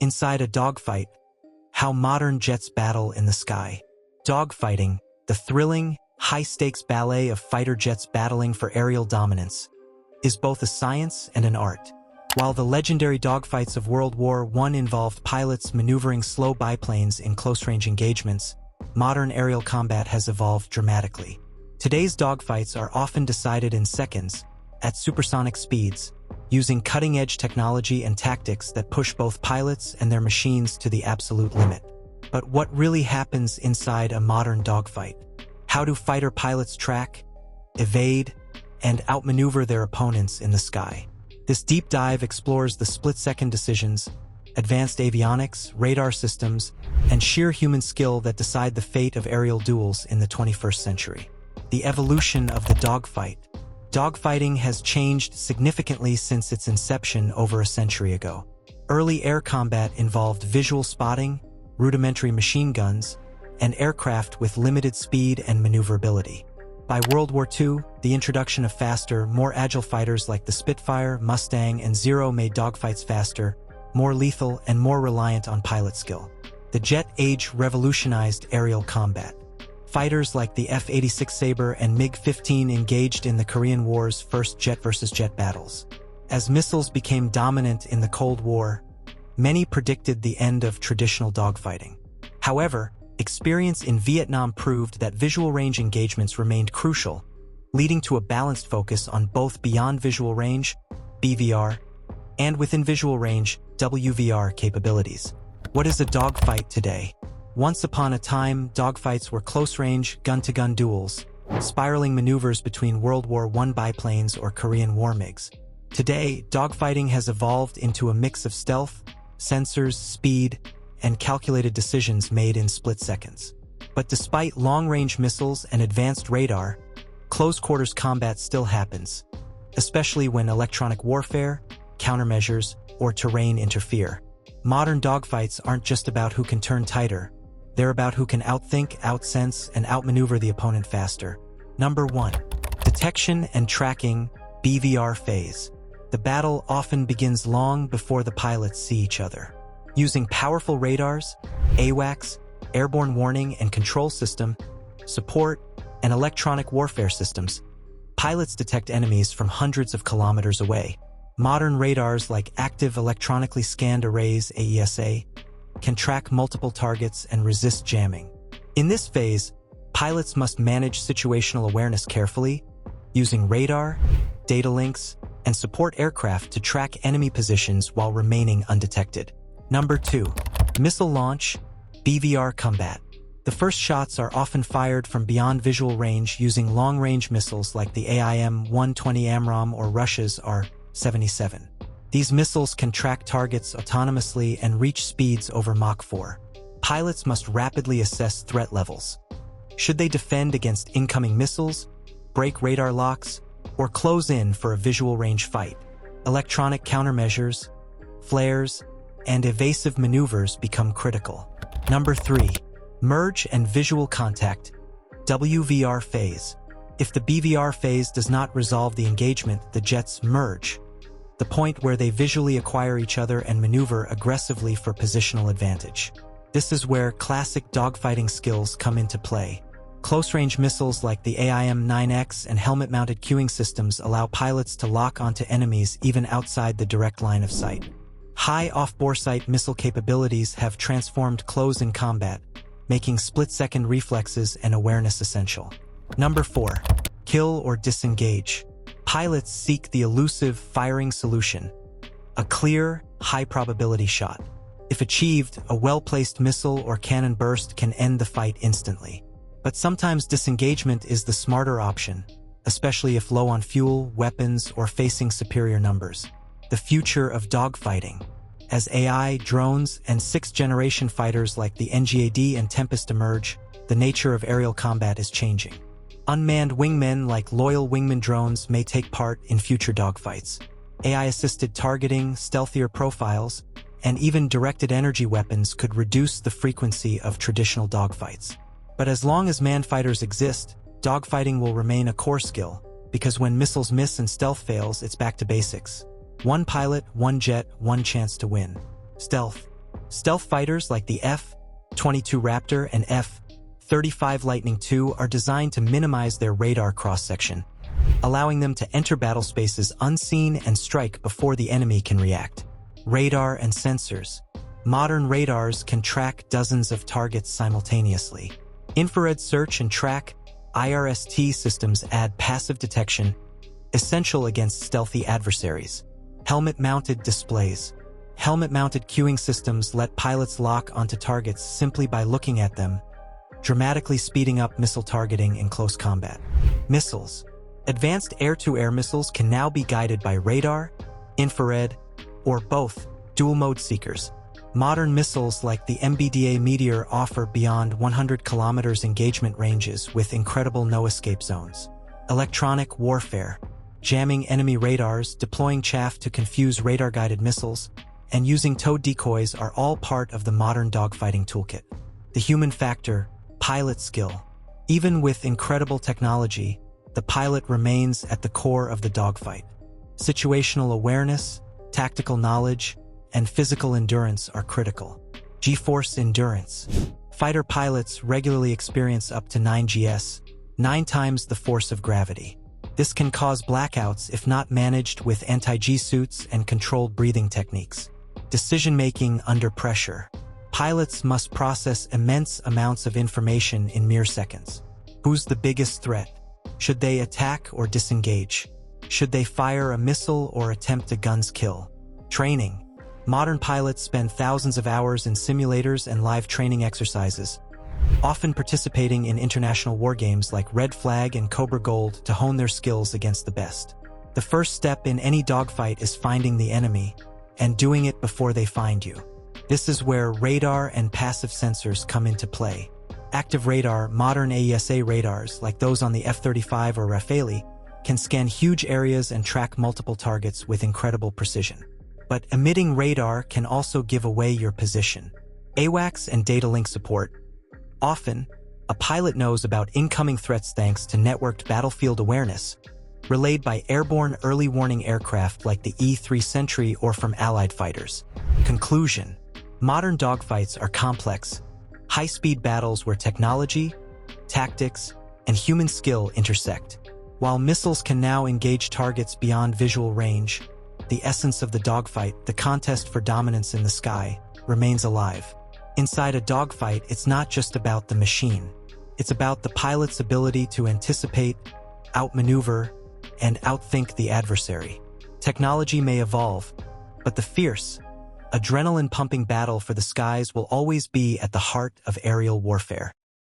Inside a dogfight, how modern jets battle in the sky. Dogfighting, the thrilling, high-stakes ballet of fighter jets battling for aerial dominance, is both a science and an art. While the legendary dogfights of World War I involved pilots maneuvering slow biplanes in close-range engagements, modern aerial combat has evolved dramatically. Today's dogfights are often decided in seconds, at supersonic speeds, using cutting-edge technology and tactics that push both pilots and their machines to the absolute limit. But what really happens inside a modern dogfight? How do fighter pilots track, evade, and outmaneuver their opponents in the sky? This deep dive explores the split-second decisions, advanced avionics, radar systems, and sheer human skill that decide the fate of aerial duels in the 21st century. The evolution of the dogfight. Dogfighting has changed significantly since its inception over a century ago. Early air combat involved visual spotting, rudimentary machine guns, and aircraft with limited speed and maneuverability. By World War II, the introduction of faster, more agile fighters like the Spitfire, Mustang, and Zero made dogfights faster, more lethal, and more reliant on pilot skill. The jet age revolutionized aerial combat. Fighters like the F-86 Sabre and MiG-15 engaged in the Korean War's first jet-versus-jet battles. As missiles became dominant in the Cold War, many predicted the end of traditional dogfighting. However, experience in Vietnam proved that visual range engagements remained crucial, leading to a balanced focus on both beyond visual range, BVR, and within visual range, WVR capabilities. What is a dogfight today? Once upon a time, dogfights were close-range, gun-to-gun duels, spiraling maneuvers between World War I biplanes or Korean War MiGs. Today, dogfighting has evolved into a mix of stealth, sensors, speed, and calculated decisions made in split seconds. But despite long-range missiles and advanced radar, close-quarters combat still happens, especially when electronic warfare, countermeasures, or terrain interfere. Modern dogfights aren't just about who can turn tighter. They're about who can outthink, outsense, and outmaneuver the opponent faster. Number 1. Detection and tracking, BVR phase. The battle often begins long before the pilots see each other. Using powerful radars, AWACS, airborne warning and control system, support, and electronic warfare systems, pilots detect enemies from hundreds of kilometers away. Modern radars like Active Electronically Scanned Arrays (AESA) can track multiple targets and resist jamming. In this phase, pilots must manage situational awareness carefully, using radar, data links, and support aircraft to track enemy positions while remaining undetected. Number 2. Missile launch, BVR combat. The first shots are often fired from beyond visual range using long-range missiles like the AIM-120 AMRAAM or Russia's R-77. These missiles can track targets autonomously and reach speeds over Mach 4. Pilots must rapidly assess threat levels. Should they defend against incoming missiles, break radar locks, or close in for a visual range fight? Electronic countermeasures, flares, and evasive maneuvers become critical. Number 3. Merge and visual contact, WVR phase. If the BVR phase does not resolve the engagement, the jets merge, the point where they visually acquire each other and maneuver aggressively for positional advantage. This is where classic dogfighting skills come into play. Close-range missiles like the AIM-9X and helmet-mounted cueing systems allow pilots to lock onto enemies even outside the direct line of sight. High off-boresight missile capabilities have transformed close-in combat, making split-second reflexes and awareness essential. Number 4. Kill or disengage. Pilots seek the elusive firing solution, a clear, high-probability shot. If achieved, a well-placed missile or cannon burst can end the fight instantly. But sometimes disengagement is the smarter option, especially if low on fuel, weapons, or facing superior numbers. The future of dogfighting. As AI, drones, and sixth-generation fighters like the NGAD and Tempest emerge, the nature of aerial combat is changing. Unmanned wingmen like loyal wingman drones may take part in future dogfights. AI-assisted targeting, stealthier profiles, and even directed energy weapons could reduce the frequency of traditional dogfights. But as long as manned fighters exist, dogfighting will remain a core skill, because when missiles miss and stealth fails, it's back to basics. One pilot, one jet, one chance to win. Stealth. Stealth fighters like the F-22 Raptor and F-35 Lightning II are designed to minimize their radar cross-section, allowing them to enter battle spaces unseen and strike before the enemy can react. Radar and sensors. Modern radars can track dozens of targets simultaneously. Infrared search and track (IRST) systems add passive detection, essential against stealthy adversaries. Helmet-mounted displays. Helmet-mounted cueing systems let pilots lock onto targets simply by looking at them, dramatically speeding up missile targeting in close combat. Missiles. Advanced air-to-air missiles can now be guided by radar, infrared, or both dual-mode seekers. Modern missiles like the MBDA Meteor offer beyond 100 kilometers engagement ranges with incredible no-escape zones. Electronic warfare. Jamming enemy radars, deploying chaff to confuse radar-guided missiles, and using towed decoys are all part of the modern dogfighting toolkit. The human factor, pilot skill. Even with incredible technology, the pilot remains at the core of the dogfight. Situational awareness, tactical knowledge, and physical endurance are critical. G-force endurance. Fighter pilots regularly experience up to 9 GS, 9 times the force of gravity. This can cause blackouts if not managed with anti-G suits and controlled breathing techniques. Decision-making under pressure. Pilots must process immense amounts of information in mere seconds. Who's the biggest threat? Should they attack or disengage? Should they fire a missile or attempt a gun's kill? Training. Modern pilots spend thousands of hours in simulators and live training exercises, often participating in international war games like Red Flag and Cobra Gold to hone their skills against the best. The first step in any dogfight is finding the enemy and doing it before they find you. This is where radar and passive sensors come into play. Active radar. Modern AESA radars, like those on the F-35 or Rafale, can scan huge areas and track multiple targets with incredible precision. But emitting radar can also give away your position. AWACS and data link support. Often, a pilot knows about incoming threats thanks to networked battlefield awareness, relayed by airborne early warning aircraft like the E-3 Sentry or from Allied fighters. Conclusion. Modern dogfights are complex, high-speed battles where technology, tactics, and human skill intersect. While missiles can now engage targets beyond visual range, the essence of the dogfight, the contest for dominance in the sky, remains alive. Inside a dogfight, it's not just about the machine. It's about the pilot's ability to anticipate, outmaneuver, and outthink the adversary. Technology may evolve, but the fierce, adrenaline-pumping battle for the skies will always be at the heart of aerial warfare.